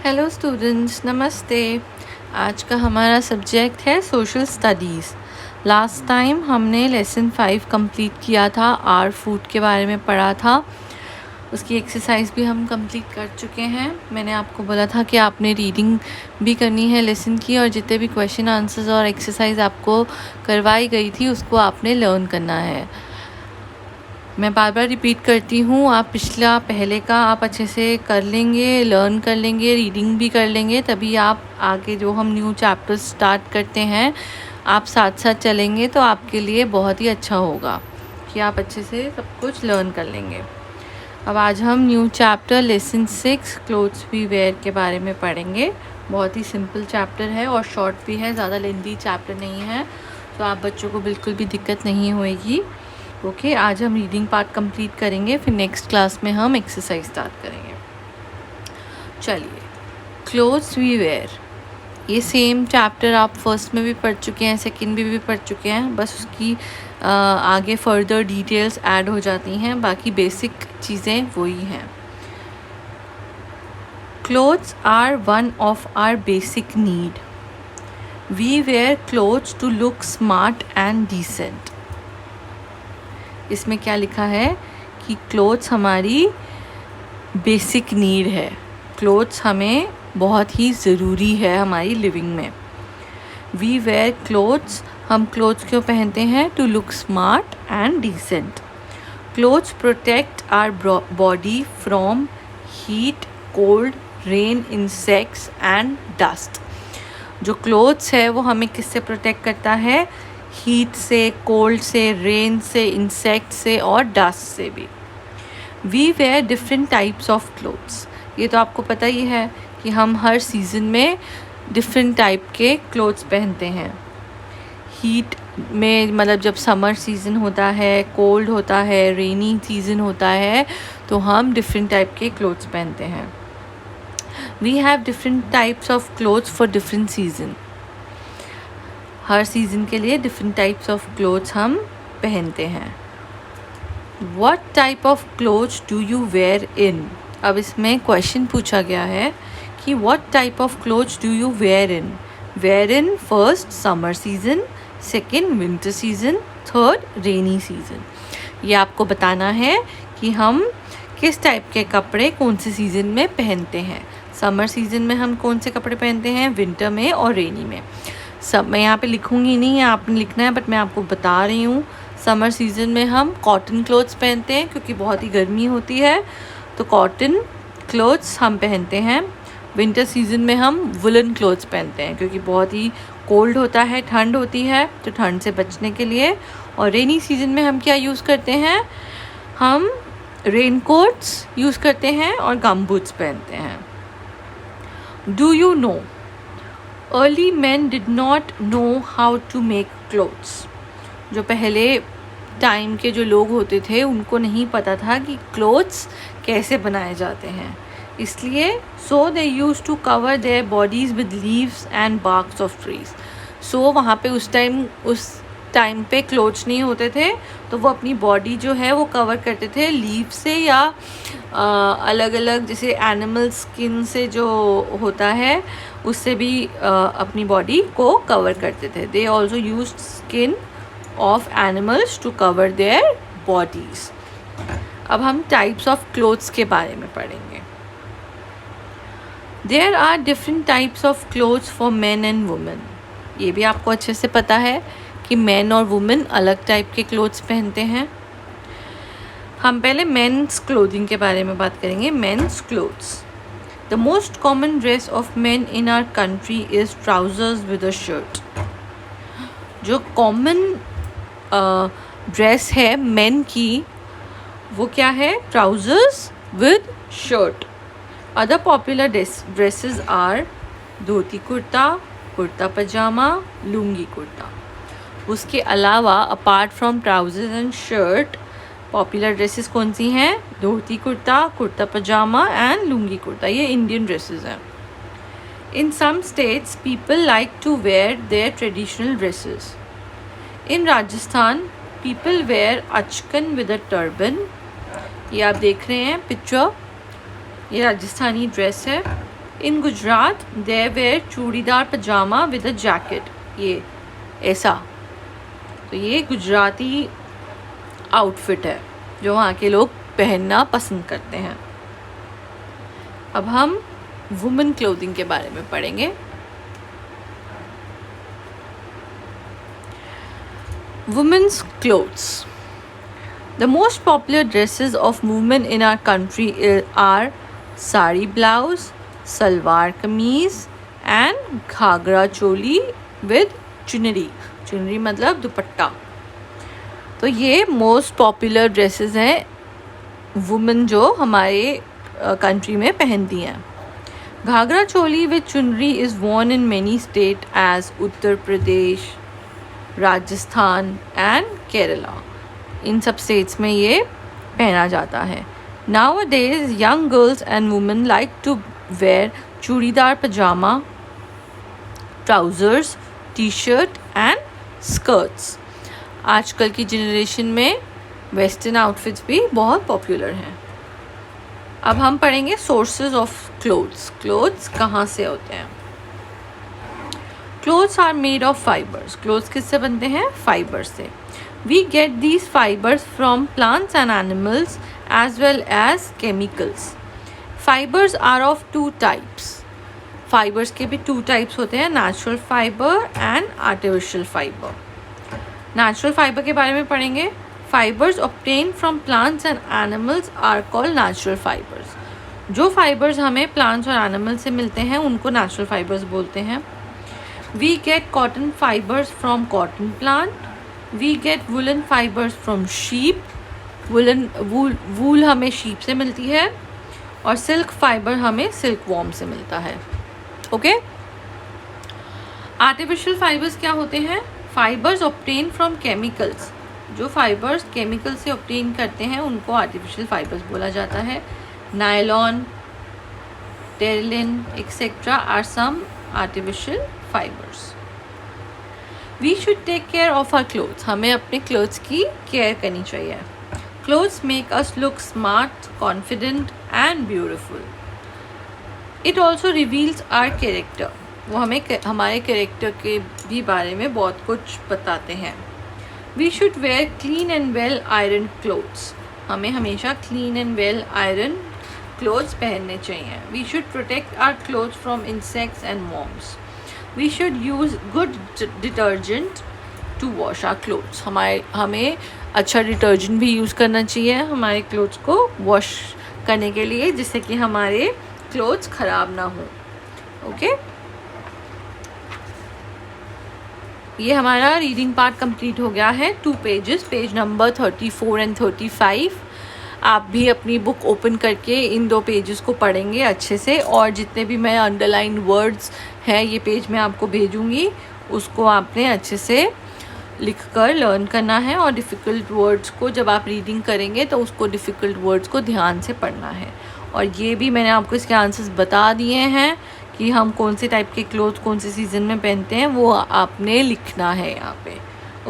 Hello students, नमस्ते। आज का हमारा सब्जेक्ट है सोशल स्टडीज़। लास्ट टाइम हमने लेसन 5 कंप्लीट किया था, आर फूड के बारे में पढ़ा था। उसकी एक्सरसाइज भी हम कंप्लीट कर चुके हैं। मैंने आपको बोला था कि आपने रीडिंग भी करनी है लेसन की, और जितने भी क्वेश्चन आंसर्स और एक्सरसाइज आपको करवाई गई थी उसको आपने लर्न करना है। मैं बार बार रिपीट करती हूँ, आप पहले का आप अच्छे से कर लेंगे, लर्न कर लेंगे, रीडिंग भी कर लेंगे, तभी आप आगे जो हम न्यू चैप्टर स्टार्ट करते हैं आप साथ साथ चलेंगे तो आपके लिए बहुत ही अच्छा होगा कि आप अच्छे से सब कुछ लर्न कर लेंगे। अब आज हम new chapter lesson 6 clothes we wear के बारे में पढ़ेंगे। बहुत ही सिंपल चैप्टर है और शॉर्ट भी है, ज़्यादा लेंथी चैप्टर नहीं है, तो आप बच्चों को बिल्कुल भी दिक्कत नहीं होएगी। ओके, आज हम रीडिंग पार्ट कंप्लीट करेंगे, फिर नेक्स्ट क्लास में हम एक्सरसाइज स्टार्ट करेंगे। चलिए, क्लोथ्स वी वेयर, ये सेम चैप्टर आप फर्स्ट में भी पढ़ चुके हैं, सेकंड में भी पढ़ चुके हैं, बस उसकी आगे फर्दर डिटेल्स ऐड हो जाती हैं, बाकी बेसिक चीज़ें वही हैं। Clothes are one of our basic need. We wear clothes to look smart and decent. इसमें क्या लिखा है कि क्लोथ्स हमारी बेसिक नीड है, क्लोथ्स हमें बहुत ही ज़रूरी है हमारी लिविंग में। वी वेयर क्लोथ्स, हम क्लोथ्स क्यों पहनते हैं? To look smart and decent. Clothes protect our body from heat, cold, rain, insects and dust. जो क्लोथ्स है वो हमें किससे प्रोटेक्ट करता है? हीट से, कोल्ड से, रेन से, इंसेक्ट से और डस्ट से भी। We wear different types of clothes. ये तो आपको पता ही है कि हम हर सीज़न में डिफरेंट टाइप के क्लोथ्स पहनते हैं। हीट में मतलब जब समर सीज़न होता है, कोल्ड होता है, रेनी सीज़न होता है, तो हम डिफरेंट टाइप के क्लोथ्स पहनते हैं। We have different types of clothes for different season. हर सीज़न के लिए डिफरेंट टाइप्स ऑफ क्लोथ्स हम पहनते हैं। What type of clothes do you wear in? अब इसमें क्वेश्चन पूछा गया है कि what type of clothes do you wear in? Wear in first summer season, second winter season, third rainy season. ये आपको बताना है कि हम किस टाइप के कपड़े कौन से सीज़न में पहनते हैं। समर सीज़न में हम कौन से कपड़े पहनते हैं, विंटर में और रेनी में। सब मैं यहाँ पे लिखूँगी नहीं है, आपने लिखना है, बट मैं आपको बता रही हूँ। समर सीज़न में हम कॉटन क्लोथ्स पहनते हैं क्योंकि बहुत ही गर्मी होती है, तो कॉटन क्लोथ्स हम पहनते हैं। विंटर सीज़न में हम वुलन क्लोथ्स पहनते हैं क्योंकि बहुत ही कोल्ड होता है, ठंड होती है, तो ठंड से बचने के लिए। और रेनी सीज़न में हम क्या यूज़ करते हैं? हम रेन कोट्स यूज़ करते हैं और गम बूट्स पहनते हैं। Do you know Early men did not know how to make clothes. जो पहले टाइम के जो लोग होते थे उनको नहीं पता था कि क्लोथ्स कैसे बनाए जाते हैं, इसलिए so they used to cover their bodies with leaves and barks of trees. So वहाँ पे उस टाइम पे क्लोथ्स नहीं होते थे, तो वो अपनी बॉडी जो है वो कवर करते थे लीव से या अलग अलग जैसे एनिमल स्किन से जो होता है उससे भी अपनी बॉडी को कवर करते थे। They also use skin of animals to cover their bodies. अब हम टाइप्स ऑफ क्लोथ्स के बारे में पढ़ेंगे। There are different types of clothes for man and women. ये भी आपको अच्छे से पता है कि मैन और वुमेन अलग टाइप के क्लोथ्स पहनते हैं। हम पहले मेंस क्लोथिंग के बारे में बात करेंगे। Men's clothes, the most common dress of men in our country is trousers with a shirt. जो कॉमन ड्रेस है मेन की वो क्या है? Trousers with shirt. Other popular dresses are dhoti kurta, kurta pyjama, lungi kurta. उसके अलावा apart from trousers and shirt popular dresses कौन सी हैं? धोती कुर्ता, कुर्ता पजामा एंड लुंगी कुर्ता। ये इंडियन ड्रेसेस हैं। In some states people like to wear their traditional dresses. In Rajasthan people wear achkan with a turban. ये आप देख रहे हैं पिक्चर, ये राजस्थानी ड्रेस है in Gujarat they wear churidar pyjama with a jacket, ये ऐसा। तो ये गुजराती आउटफिट है जो वहाँ के लोग पहनना पसंद करते हैं। अब हम वुमेन क्लोथिंग के बारे में पढ़ेंगे। Women's clothes. The most popular dresses of women in our country are sari blouse, salwar kameez and ghagra choli with chunri. चुनरी मतलब दुपट्टा। तो ये मोस्ट पॉपुलर ड्रेसेस हैं वुमेन जो हमारे कंट्री में पहनती हैं। Ghagra choli with chunri is worn in many states as Uttar Pradesh, Rajasthan and Kerala. इन सब स्टेट्स में ये पहना जाता है। Nowadays young girls and women like to wear churidar pyjama, trousers, T shirt and skirts. आजकल की जनरेशन में वेस्टर्न आउटफिट्स भी बहुत पॉपुलर हैं। अब हम पढ़ेंगे सोर्सेज ऑफ क्लोथ्स। क्लोथ्स कहाँ से होते हैं? Clothes are made of fibres. Clothes किससे बनते हैं? फाइबर से। We get these fibers from plants and animals as well as chemicals. Fibers are of two types. Fibers के भी two types होते हैं, natural fiber and artificial fiber. Natural fiber के बारे में पढ़ेंगे। Fibers obtained from plants and animals are called natural fibers. जो fibers हमें plants और animals से मिलते हैं उनको natural fibers बोलते हैं। We get cotton fibers from cotton plant. We get woolen fibers from sheep. वूल हमें sheep से मिलती है और silk fiber हमें silkworm से मिलता है। ओके। Artificial fibers क्या होते हैं? Fibers obtained from chemicals. जो fibers chemical से obtain करते हैं उनको artificial fibers बोला जाता है। Nylon, terylene, etc. are some artificial fibers. We should take care of our clothes. हमें अपने clothes की केयर करनी चाहिए। Clothes make us look smart, confident and beautiful. It also reveals our character. वो हमें हमारे कैरेक्टर के भी बारे में बहुत कुछ बताते हैं। We should wear clean and well ironed clothes. हमें हमेशा clean and well ironed clothes पहनने चाहिए। We should protect our clothes from insects and worms. We should use good detergent to wash our clothes. हमें अच्छा detergent भी use करना चाहिए हमारे क्लोथ्स को वॉश करने के लिए, जिससे कि हमारे क्लोथ्स ख़राब ना हो। ओके, ये हमारा रीडिंग पार्ट कंप्लीट हो गया है। 2 पेजेस, पेज नंबर 34 एंड 35। आप भी अपनी बुक ओपन करके इन 2 पेजेस को पढ़ेंगे अच्छे से, और जितने भी मैं अंडरलाइन वर्ड्स हैं ये पेज मैं आपको भेजूँगी, उसको आपने अच्छे से लिख कर लर्न करना है। और डिफ़िकल्ट वर्ड्स को जब आप रीडिंग करेंगे तो उसको डिफ़िकल्ट वर्ड्स को ध्यान से पढ़ना है। और ये भी मैंने आपको इसके आंसर्स बता दिए हैं कि हम कौन से टाइप के क्लोथ कौन से सीज़न में पहनते हैं, वो आपने लिखना है यहाँ पे।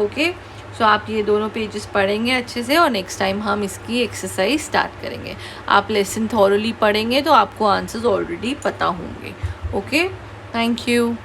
ओके, सो आप ये दोनों पेजेस पढ़ेंगे अच्छे से, और नेक्स्ट टाइम हम इसकी एक्सरसाइज स्टार्ट करेंगे। आप लेसन थॉरली पढ़ेंगे तो आपको आंसर्स ऑलरेडी पता होंगे। Okay, thank you.